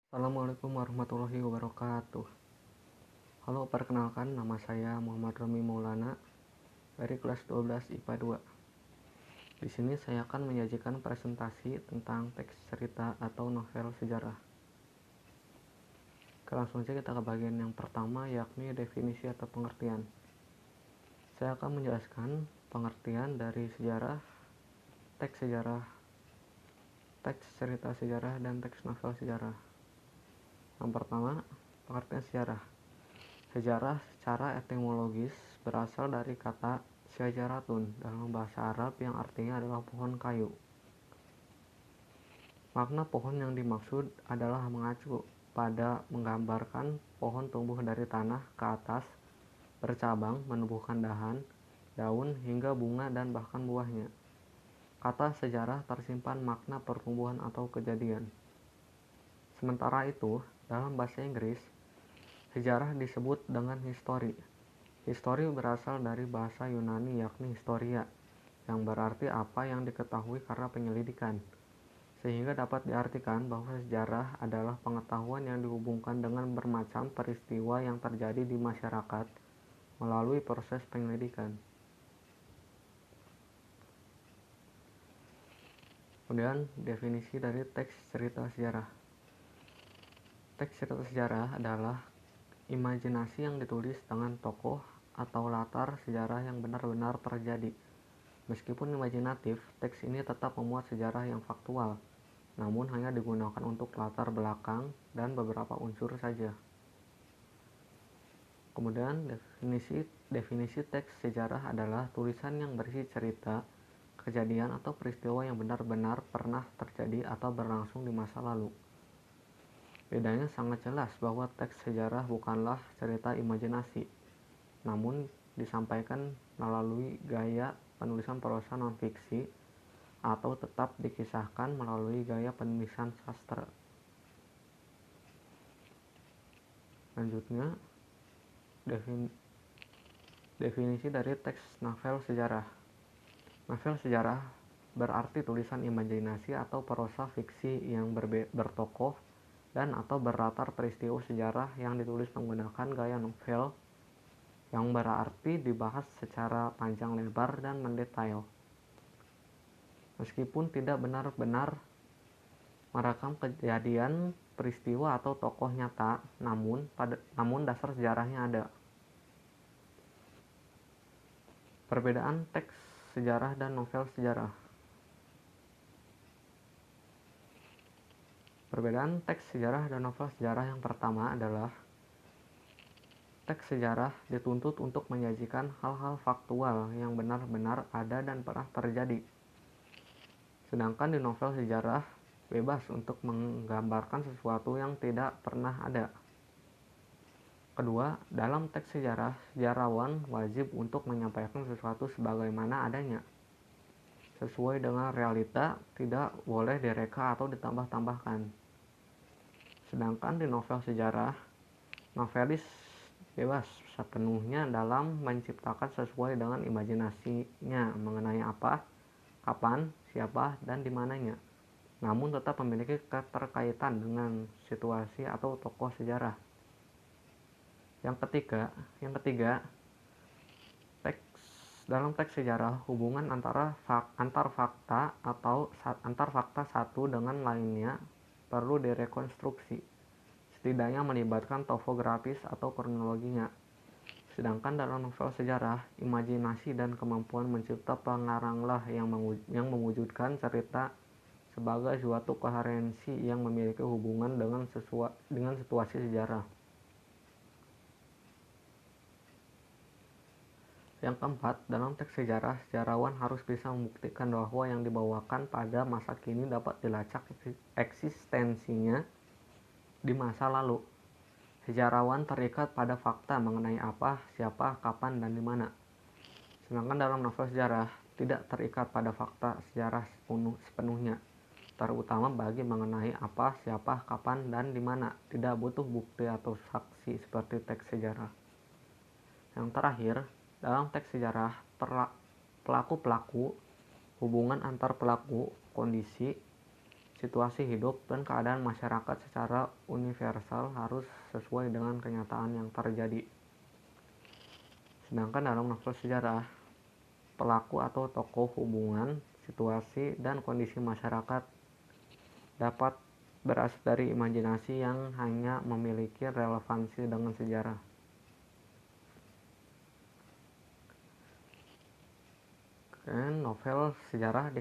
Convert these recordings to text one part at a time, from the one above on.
Assalamualaikum warahmatullahi wabarakatuh. Halo, perkenalkan nama saya Muhammad Rami Maulana dari kelas 12 IPA 2. Di sini saya akan menyajikan presentasi tentang teks cerita atau novel sejarah. Langsung saja kita ke bagian yang pertama, yakni definisi atau pengertian. Saya akan menjelaskan pengertian dari sejarah, teks cerita sejarah, dan teks novel sejarah. Yang pertama, pengertian sejarah. Sejarah secara etimologis berasal dari kata syajaratun dalam bahasa Arab yang artinya adalah pohon kayu. Makna pohon yang dimaksud adalah mengacu pada menggambarkan pohon tumbuh dari tanah ke atas, bercabang, menumbuhkan daun, hingga bunga dan bahkan buahnya. Kata sejarah tersimpan makna pertumbuhan atau kejadian. Sementara itu, dalam bahasa Inggris, sejarah disebut dengan history. History berasal dari bahasa Yunani yakni historia, yang berarti apa yang diketahui karena penyelidikan, sehingga dapat diartikan bahwa sejarah adalah pengetahuan yang dihubungkan dengan bermacam peristiwa yang terjadi di masyarakat melalui proses penyelidikan. Kemudian, definisi dari teks cerita sejarah. Teks cerita sejarah adalah imajinasi yang ditulis dengan tokoh atau latar sejarah yang benar-benar terjadi. Meskipun imajinatif, teks ini tetap memuat sejarah yang faktual, namun hanya digunakan untuk latar belakang dan beberapa unsur saja. Kemudian, definisi teks sejarah adalah tulisan yang berisi cerita, kejadian atau peristiwa yang benar-benar pernah terjadi atau berlangsung di masa lalu. Bedanya sangat jelas bahwa teks sejarah bukanlah cerita imajinasi, namun disampaikan melalui gaya penulisan prosa non-fiksi atau tetap dikisahkan melalui gaya penulisan sastra. Selanjutnya, definisi dari teks novel sejarah. Novel sejarah berarti tulisan imajinasi atau prosa fiksi yang bertokoh dan atau berlatar peristiwa sejarah yang ditulis menggunakan gaya novel, yang berarti dibahas secara panjang lebar dan mendetail. Meskipun tidak benar-benar merekam kejadian, peristiwa atau tokoh nyata, namun dasar sejarahnya ada. Perbedaan teks sejarah dan novel sejarah. Perbedaan teks sejarah dan novel sejarah yang pertama adalah teks sejarah dituntut untuk menyajikan hal-hal faktual yang benar-benar ada dan pernah terjadi. Sedangkan di novel sejarah bebas untuk menggambarkan sesuatu yang tidak pernah ada. Kedua, dalam teks sejarah, sejarawan wajib untuk menyampaikan sesuatu sebagaimana adanya, sesuai dengan realita, tidak boleh direka atau ditambah-tambahkan. Sedangkan di novel sejarah, novelis bebas sepenuhnya dalam menciptakan sesuai dengan imajinasinya mengenai apa, kapan, siapa, dan di mananya, namun tetap memiliki keterkaitan dengan situasi atau tokoh sejarah. Yang ketiga, dalam teks sejarah, hubungan antar fakta atau antar fakta satu dengan lainnya perlu direkonstruksi, setidaknya melibatkan topografis atau kronologinya. Sedangkan dalam novel sejarah, imajinasi dan kemampuan mencipta pengaranglah yang mewujudkan cerita sebagai suatu koherensi yang memiliki hubungan dengan situasi sejarah. Yang keempat, dalam teks sejarah, sejarawan harus bisa membuktikan bahwa yang dibawakan pada masa kini dapat dilacak eksistensinya di masa lalu. Sejarawan terikat pada fakta mengenai apa, siapa, kapan, dan di mana. Sedangkan dalam novel sejarah, tidak terikat pada fakta sejarah sepenuhnya, terutama bagi mengenai apa, siapa, kapan, dan di mana. Tidak butuh bukti atau saksi seperti teks sejarah. Yang terakhir, dalam teks sejarah, pelaku-pelaku, hubungan antar pelaku, kondisi, situasi hidup dan keadaan masyarakat secara universal harus sesuai dengan kenyataan yang terjadi. Sedangkan dalam novel sejarah, pelaku atau tokoh, hubungan, situasi, dan kondisi masyarakat dapat berasal dari imajinasi yang hanya memiliki relevansi dengan sejarah. Novel sejarah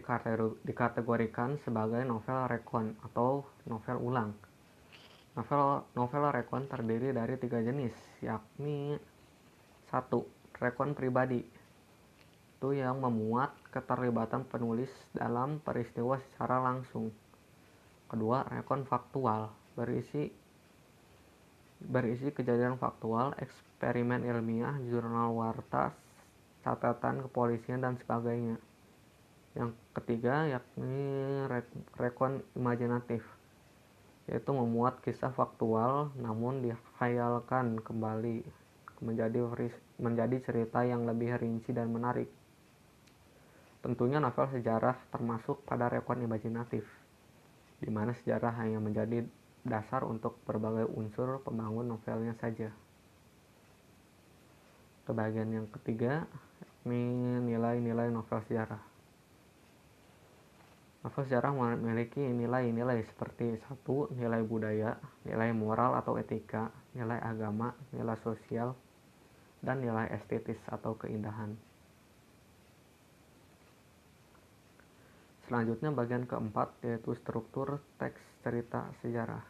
dikategorikan sebagai novel rekon atau novel ulang. Novel rekon terdiri dari 3 jenis, yakni 1. Rekon pribadi, itu yang memuat keterlibatan penulis dalam peristiwa secara langsung. Kedua, rekon faktual, berisi kejadian faktual, eksperimen ilmiah, jurnal warta, catatan kepolisian, dan sebagainya. Yang ketiga, yakni rekon imajinatif, yaitu memuat kisah faktual namun dikhayalkan kembali menjadi cerita yang lebih rinci dan menarik. Tentunya novel sejarah termasuk pada rekon imajinatif, di mana sejarah hanya menjadi dasar untuk berbagai unsur pembangun novelnya saja. Ke bagian yang ketiga, yakni nilai-nilai novel sejarah. Novel sejarah memiliki nilai-nilai seperti 1. Nilai budaya, nilai moral atau etika, nilai agama, nilai sosial, dan nilai estetis atau keindahan. Selanjutnya bagian keempat, yaitu struktur teks cerita sejarah.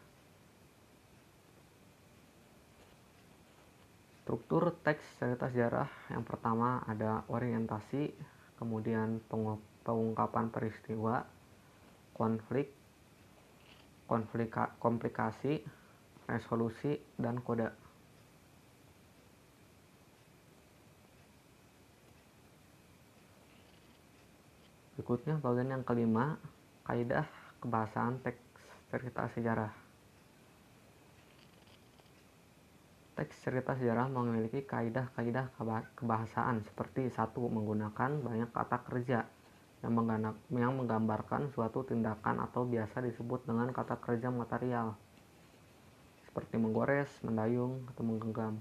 Struktur teks cerita sejarah yang pertama ada orientasi, kemudian pengungkapan peristiwa, komplikasi, resolusi, dan kode. Berikutnya bagian yang kelima, kaidah kebahasaan teks cerita sejarah. Teks cerita sejarah memiliki kaidah-kaidah kebahasaan seperti 1. Menggunakan banyak kata kerja yang menggambarkan suatu tindakan atau biasa disebut dengan kata kerja material, seperti menggores, mendayung, atau menggenggam.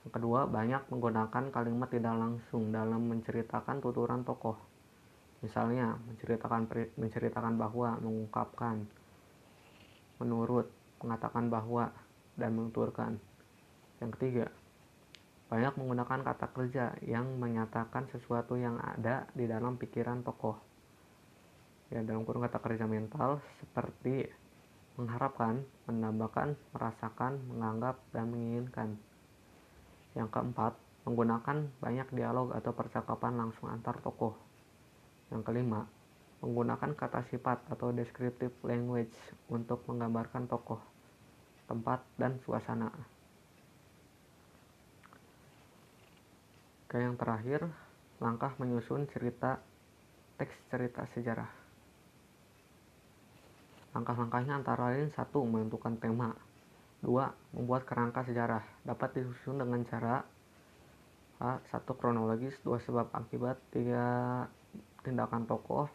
Yang kedua, banyak menggunakan kalimat tidak langsung dalam menceritakan tuturan tokoh. Misalnya, menceritakan bahwa, mengungkapkan, menurut, mengatakan bahwa, dan menuturkan. Yang ketiga, banyak menggunakan kata kerja yang menyatakan sesuatu yang ada di dalam pikiran tokoh. Ya, dalam kurung kata kerja mental seperti mengharapkan, mendambakan, merasakan, menganggap, dan menginginkan. Yang keempat, menggunakan banyak dialog atau percakapan langsung antar tokoh. Yang kelima, menggunakan kata sifat atau descriptive language untuk menggambarkan tokoh, tempat, dan suasana. Oke, yang terakhir, langkah menyusun teks cerita sejarah. Langkah-langkahnya antara lain 1. Menentukan tema. 2. Membuat kerangka sejarah. Dapat disusun dengan cara 1. Kronologis, 2. Sebab akibat, 3. Tindakan tokoh,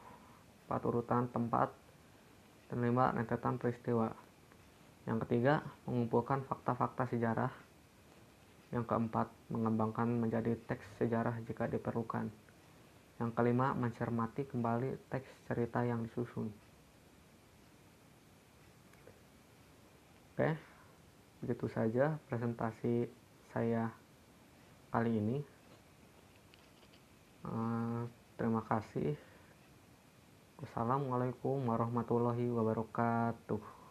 4. Urutan tempat, dan 5. Rentetan peristiwa. Yang ketiga, mengumpulkan fakta-fakta sejarah. Yang keempat, mengembangkan menjadi teks sejarah jika diperlukan. Yang kelima, mencermati kembali teks cerita yang disusun. Oke, begitu saja presentasi saya kali ini. Terima kasih. Wassalamualaikum warahmatullahi wabarakatuh.